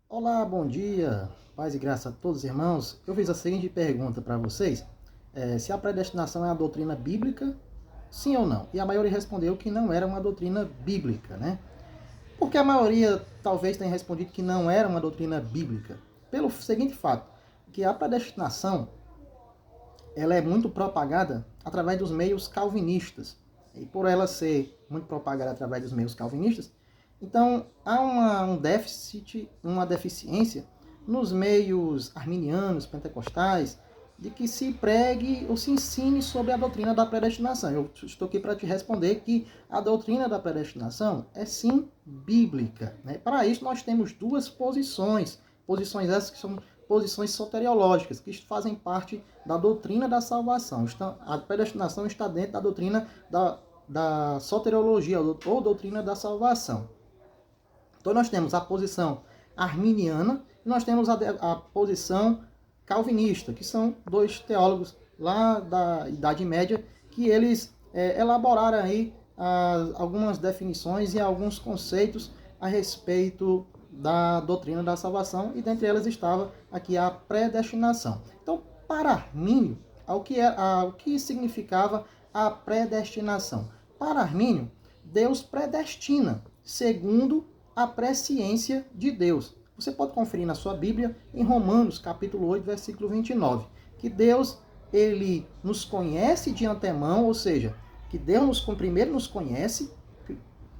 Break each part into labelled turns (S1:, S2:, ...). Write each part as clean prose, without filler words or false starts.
S1: Olá, bom dia, paz e graça a todos, irmãos. Eu fiz a seguinte pergunta para vocês: se a predestinação é uma doutrina bíblica, sim ou não? E a maioria respondeu que não era uma doutrina bíblica, né? Porque a maioria talvez tenha respondido que não era uma doutrina bíblica, pelo seguinte fato, que a predestinação ela é muito propagada através dos meios calvinistas. E por ela ser muito propagada através dos meios calvinistas, então há um déficit, uma deficiência nos meios arminianos, pentecostais, de que se pregue ou se ensine sobre a doutrina da predestinação. Eu estou aqui para te responder que a doutrina da predestinação é sim bíblica, né? Para isso nós temos duas posições essas que são posições soteriológicas, que fazem parte da doutrina da salvação. A predestinação está dentro da doutrina da soteriologia, ou doutrina da salvação. Então nós temos a posição arminiana e nós temos a posição calvinista, que são dois teólogos lá da Idade Média, que eles elaboraram aí algumas definições e alguns conceitos a respeito da doutrina da salvação, e dentre elas estava aqui a predestinação. Então, para Armínio, o que significava a predestinação? Para Armínio, Deus predestina segundo a presciência de Deus. Você pode conferir na sua Bíblia, em Romanos, capítulo 8, versículo 29, que Deus, ele nos conhece de antemão, ou seja, que Deus primeiro nos conhece,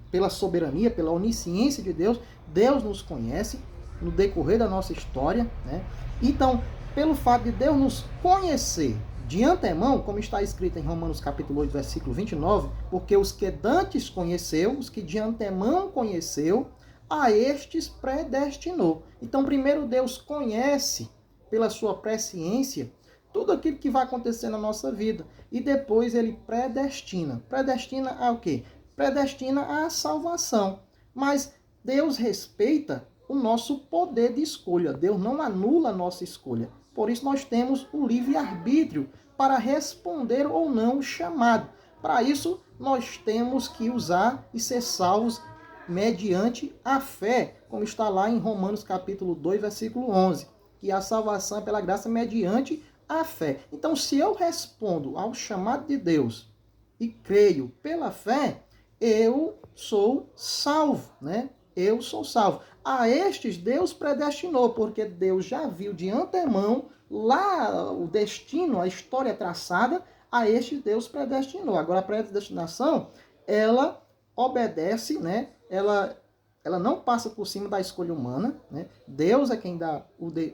S1: pela soberania, pela onisciência de Deus, Deus nos conhece no decorrer da nossa história, né? Então, pelo fato de Deus nos conhecer de antemão, como está escrito em Romanos capítulo 8, versículo 29, porque os que dantes conheceu, os que de antemão conheceu, a estes predestinou. Então, primeiro Deus conhece, pela sua presciência, tudo aquilo que vai acontecer na nossa vida. E depois ele predestina. Predestina ao quê? Predestina à salvação. Mas Deus respeita o nosso poder de escolha. Deus não anula a nossa escolha. Por isso nós temos o livre-arbítrio para responder ou não o chamado. Para isso, nós temos que usar e ser salvos mediante a fé, como está lá em Romanos capítulo 2, versículo 11, que a salvação é pela graça mediante a fé. Então, se eu respondo ao chamado de Deus e creio pela fé, eu sou salvo, né? Eu sou salvo. A estes Deus predestinou, porque Deus já viu de antemão lá o destino, a história traçada, a estes Deus predestinou. Agora, a predestinação, ela obedece, né? Ela não passa por cima da escolha humana, né? Deus é quem dá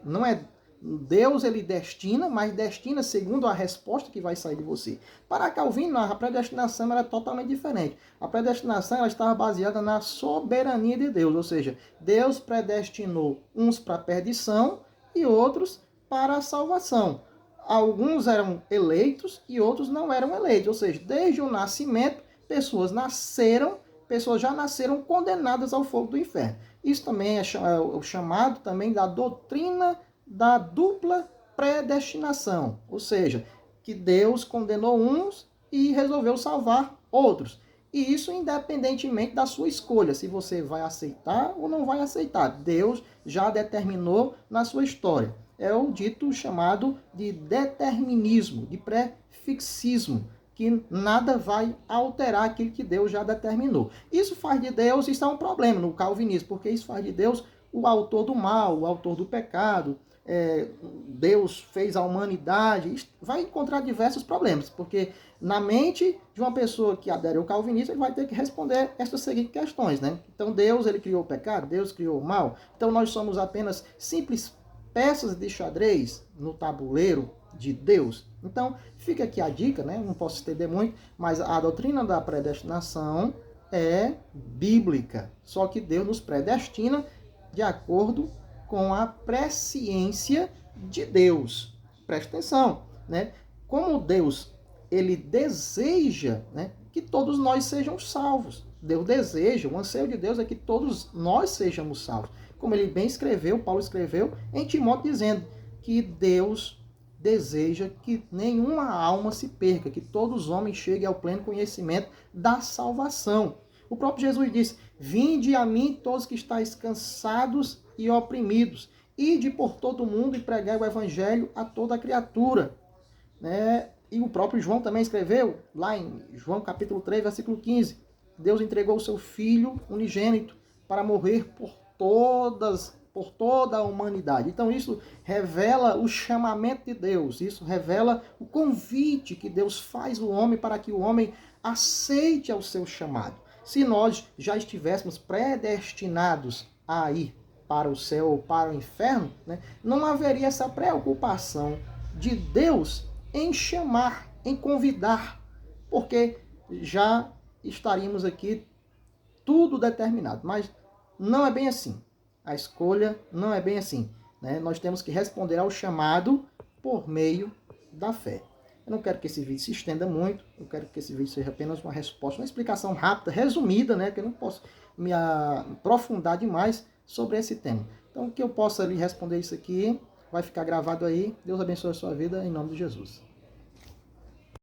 S1: não é Deus, ele destina, mas destina segundo a resposta que vai sair de você. Para Calvino, a predestinação era totalmente diferente. A predestinação ela estava baseada na soberania de Deus, ou seja, Deus predestinou uns para a perdição e outros para a salvação. Alguns eram eleitos e outros não eram eleitos, ou seja, desde o nascimento, pessoas já nasceram condenadas ao fogo do inferno. Isso também é o chamado também da doutrina da dupla predestinação, ou seja, que Deus condenou uns e resolveu salvar outros. E isso independentemente da sua escolha, se você vai aceitar ou não vai aceitar. Deus já determinou na sua história. É o dito chamado de determinismo, de prefixismo, que nada vai alterar aquilo que Deus já determinou. Isso faz de Deus, isso é um problema no calvinismo, porque isso faz de Deus o autor do mal, o autor do pecado. Deus fez a humanidade, vai encontrar diversos problemas, porque na mente de uma pessoa que adere ao calvinismo, ele vai ter que responder essas seguintes questões, né? Então Deus, ele criou o pecado, Deus criou o mal, então nós somos apenas simples peças de xadrez no tabuleiro de Deus. Então fica aqui a dica, né? Não posso estender muito, mas a doutrina da predestinação é bíblica, só que Deus nos predestina de acordo com a presciência de Deus. Presta atenção, né? Como Deus, ele deseja, né, que todos nós sejam salvos. Deus deseja, o anseio de Deus é que todos nós sejamos salvos. Como ele bem escreveu, Paulo escreveu em Timóteo dizendo que Deus deseja que nenhuma alma se perca, que todos os homens cheguem ao pleno conhecimento da salvação. O próprio Jesus disse Vinde a mim todos que estáis cansados e oprimidos, ide por todo mundo e pregai o evangelho a toda criatura. Né? E o próprio João também escreveu, lá em João capítulo 3, versículo 15, Deus entregou o seu Filho unigênito para morrer por toda a humanidade. Então isso revela o chamamento de Deus, isso revela o convite que Deus faz ao homem para que o homem aceite ao seu chamado. Se nós já estivéssemos predestinados a ir para o céu ou para o inferno, né, não haveria essa preocupação de Deus em chamar, em convidar, porque já estaríamos aqui tudo determinado. Mas não é bem assim. A escolha não é bem assim. Né? Nós temos que responder ao chamado por meio da fé. Eu não quero que esse vídeo se estenda muito, eu quero que esse vídeo seja apenas uma resposta, uma explicação rápida, resumida, né? Que eu não posso me aprofundar demais sobre esse tema. Então, que eu possa lhe responder isso aqui, vai ficar gravado aí. Deus abençoe a sua vida, em nome de Jesus.